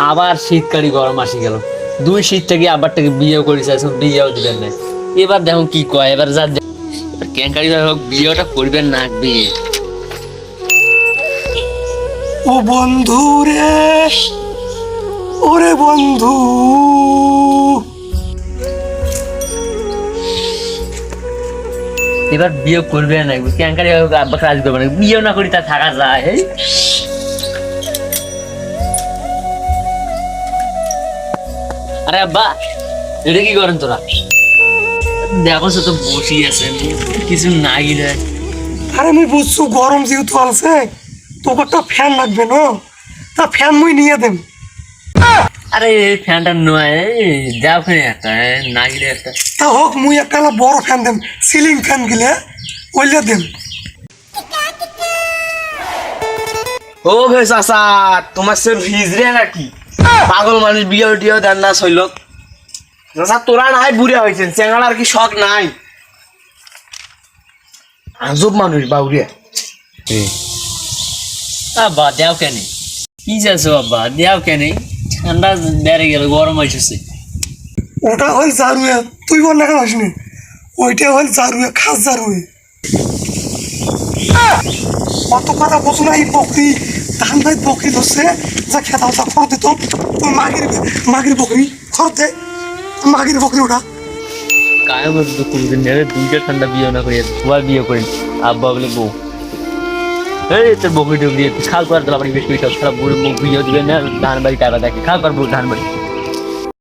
আবার শীতকালী গরম আসি গেল, দুই শীত থেকে আবারটাকে বিয়েও করেছে, এখন বিয়েও দিবেন না। এবার দেখুন কি কয়, এবার যা কেঙ্কারি হোক বিয়েটা করবেন না বিয়ে। ও বন্ধু রে, ওরে বন্ধু, এবার বিয়ে করবে না, কেঙ্কারি হোক আব্বা কাজ করবে না, বিয়েও না করি তা থাকা যায়। আরে আব্বা, এটা কি করেন তোরা? দেখো সে তো বসি আছে, কিছু নাই রে। আরে মুই বুঝছো গরম যেহেতু আছে, তোকে একটা ফ্যান লাগবে না, তা ফ্যান মুই নিয়ে দেম। আরে এই ফ্যানটা নয়, যাও ফ্যান একটা না গেলে একটা। তা হোক, মুই একটা বড় ফ্যান দেম, সিলিং ফ্যান গিলে ওইলে দেম। ও হে চাচা, তোমার সে হিজড়ে নাকি? পাগল মানুষ বিয়ে টিয়ে দেন না শৈলক। চাচা তোরা নাই বুড়ে হয়েছেন, চেঙ্গালার কি শখ নাই? আজব মানুষ বাউরিয়া। আব্বা দেও কেন, কি যাচ্ছ আব্বা, দেও কেন? ঠান্ডা বেড়ে গেল, গরম আসছে। ওটা হল জারুয়ে, তুই বল না কেন আসনি? ওইটা হল জারুয়ে, খাস জারুয়ে। অত কথা বোঝো না, এই বকরি ধান ভাই বকরি ধরছে, যা খেতাও যা খড় দিত, ওই মাগির বকরি খড় দে, মাগির বকরি ওটা। কায় বলতো কোনদিন দুইটা ঠান্ডা বিয়ে না করি, তোমার বিয়ে করি। আব্বা বলে বউ, এই তোর বকরি টুকরি খাল করার দিলাম, বেশ করে সব বুড়ো মুখ বিয়ে দিবে না, ধান বাড়ি টাকা দেখে খাল কর ধান বাড়ি।